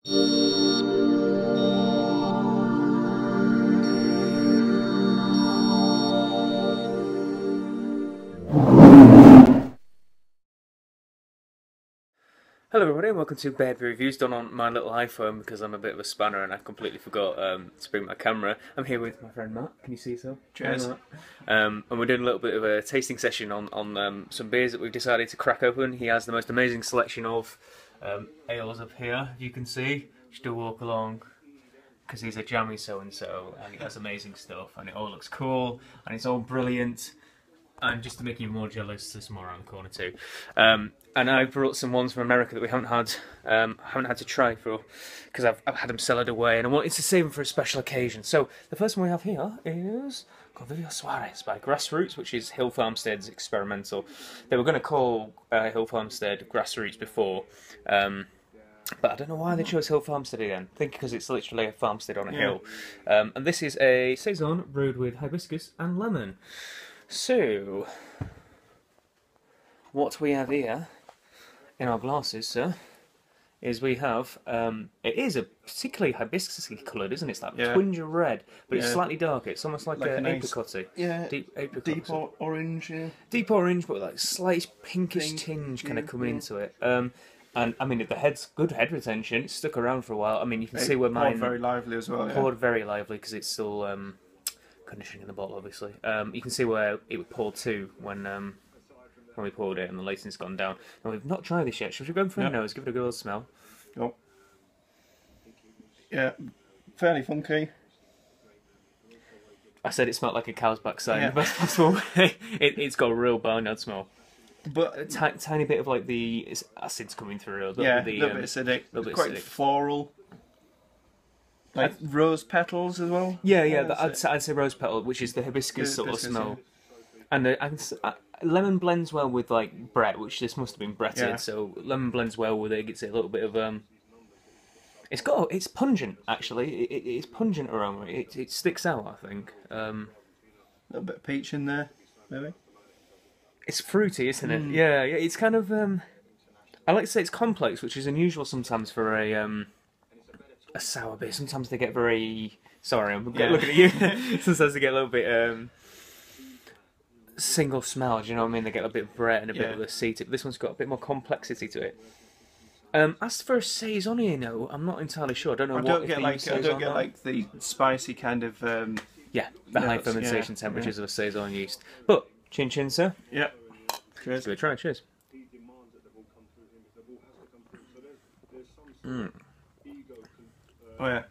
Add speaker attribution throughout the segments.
Speaker 1: Hello everybody and welcome to Bed Reviews, done on my little iPhone because I'm a bit of a spanner and I completely forgot to bring my camera. I'm here with my friend Matt. Can you see yourself?
Speaker 2: Cheers.
Speaker 1: And we're doing a little bit of a tasting session on some beers that we've decided to crack open. He has the most amazing selection of ales up here, you can see. Just do walk along because he's a jammy so-and-so and he has amazing stuff and it all looks cool and it's all brilliant. And just to make you more jealous, there's more around the corner too. And I brought some ones from America that we haven't had to try for, because I've had them cellared away, and I wanted to save them for a special occasion. So the first one we have here is Convival Suarez by Grassroots, which is Hill Farmstead's experimental. They were going to call Hill Farmstead Grassroots before, but I don't know why they chose Hill Farmstead again. I think because it's literally a farmstead on a hill. And this is a saison brewed with hibiscus and lemon. So, what we have here in our glasses, sir, is we have, it is a particularly hibiscusy coloured, isn't it? It's like twinge of red, but it's slightly darker. It's almost like an apricot-y.
Speaker 2: Yeah,
Speaker 1: deep
Speaker 2: orange, yeah.
Speaker 1: Deep orange, but like slight pinkish tinge kind of coming into it. And I mean, the head's good head retention. It's stuck around for a while. I mean, you can see where mine...
Speaker 2: poured very lively as well,
Speaker 1: poured very lively, because it's still... conditioning in the bottle, obviously. You can see where it would pour to when we poured it and the lacing's gone down. And we've not tried this yet. Should we go for a nose? Give it a good old smell.
Speaker 2: Oh. Yeah, fairly funky.
Speaker 1: I said it smelled like a cow's backside in the best possible way. It's got a real barnyard smell.
Speaker 2: But
Speaker 1: a tiny bit of like the acid's coming through.
Speaker 2: A little bit acidic. Quite floral. Like rose petals as well?
Speaker 1: Yeah, I'd say rose petal, which is the hibiscus sort of smell. Yeah. And lemon blends well with like Brett, which this must have been Bretted, so lemon blends well with it, gets a little bit of... It's pungent, actually. It's pungent aroma. It sticks out, I think. A
Speaker 2: little bit of peach in there, maybe?
Speaker 1: It's fruity, isn't it? Yeah, it's kind of... I like to say it's complex, which is unusual sometimes for a sour beer. Sometimes they get very... Sorry, I'm looking at you. Sometimes they get a little bit single smell, do you know what I mean? They get a bit of Brett and a bit of a acetic. This one's got a bit more complexity to it. As for a saison, you know, I'm not entirely sure. I don't know. I don't get
Speaker 2: like the spicy kind of... the
Speaker 1: high fermentation temperatures of a saison yeast. But, chin chin, sir.
Speaker 2: Yeah. Cheers.
Speaker 1: Give it a try. Cheers.
Speaker 2: Oh yeah.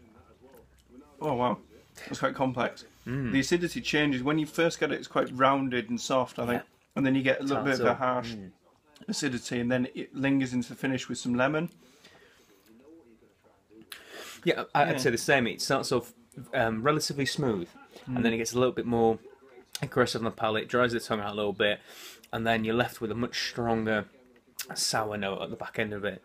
Speaker 2: Oh wow. That's quite complex. The acidity changes. When you first get it, it's quite rounded and soft, I think. And then you get a little bit of a harsh acidity, and then it lingers into the finish with some lemon.
Speaker 1: Yeah, I'd say the same. It starts off relatively smooth, and then it gets a little bit more aggressive on the palate, dries the tongue out a little bit, and then you're left with a much stronger sour note at the back end of it.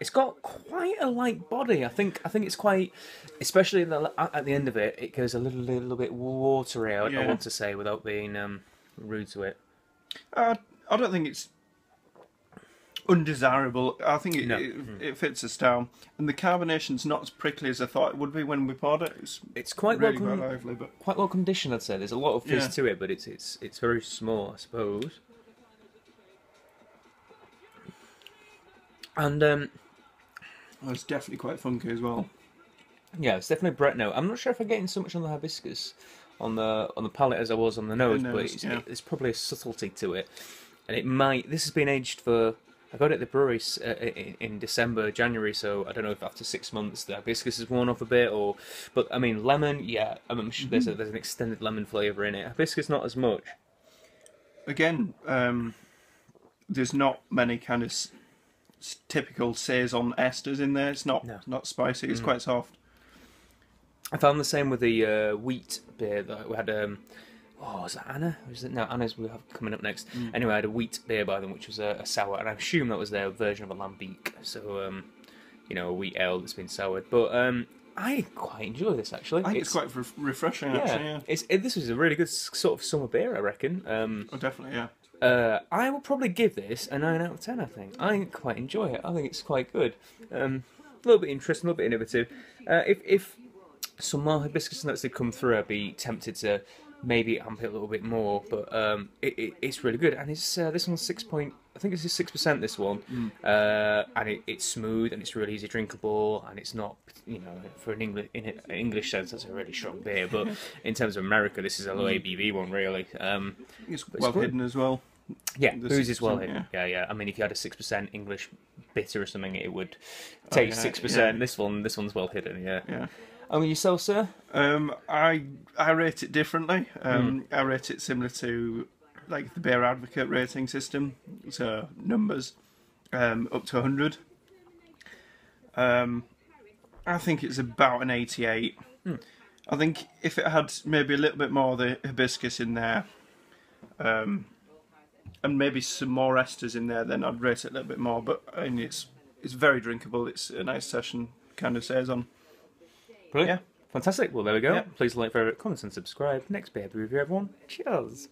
Speaker 1: It's got quite a light body. I think it's quite, especially at the end of it, it goes a little bit watery. I want to say, without being rude to it.
Speaker 2: I don't think it's undesirable. I think it fits the style, and the carbonation's not as prickly as I thought it would be when we poured it.
Speaker 1: It's quite
Speaker 2: really
Speaker 1: lively, but quite well conditioned, I'd say. There's a lot of fizz to it, but it's very small, I suppose. And
Speaker 2: it's definitely quite funky as well.
Speaker 1: Yeah, it's definitely Brett note. I'm not sure if I'm getting so much on the hibiscus on the palate as I was on the nose, but it's probably a subtlety to it. And it might... This has been aged for... I got it at the brewery in December, January, so I don't know if after 6 months the hibiscus has worn off a bit, or... But, I mean, lemon, I'm sure there's an extended lemon flavour in it. Hibiscus, not as much.
Speaker 2: Again, there's not many kind of typical saison esters in there. It's not spicy. It's quite soft.
Speaker 1: I found the same with the wheat beer that we had. Was that Anna? No, Anna's we have coming up next. Anyway, I had a wheat beer by them, which was a sour, and I assume that was their version of a lambic. So, a wheat ale that's been soured. But I quite enjoy this actually.
Speaker 2: I think it's quite refreshing. Actually,
Speaker 1: this is a really good sort of summer beer, I reckon.
Speaker 2: Oh, definitely, yeah.
Speaker 1: I will probably give this a 9 out of 10, I think. I quite enjoy it. I think it's quite good. little bit interesting, a little bit innovative. If some more hibiscus nuts did come through, I'd be tempted to maybe amp it a little bit more, but it's really good. And it's this one's 6 point, I think it's 6% this one, and it's smooth and it's really easy drinkable, and it's not, you know, for an English sense that's a really strong beer, but in terms of America this is a low ABV one really.
Speaker 2: It's well hidden as well.
Speaker 1: Yeah, booze is well hidden. Yeah. I mean, if you had a 6% English bitter or something, it would taste 6%. Yeah. This one's well hidden. Yeah. I mean, yourself, sir?
Speaker 2: I rate it differently. I rate it similar to like the Beer Advocate rating system, so numbers up to 100. I think it's about an 88. I think if it had maybe a little bit more of the hibiscus in there, and maybe some more esters in there, then I'd rate it a little bit more. But I mean, it's very drinkable. It's a nice session kind of saison.
Speaker 1: Brilliant. Yeah. Fantastic. Well, there we go. Yep. Please like, favorite, comment and subscribe. Next beer review, everyone. Cheers.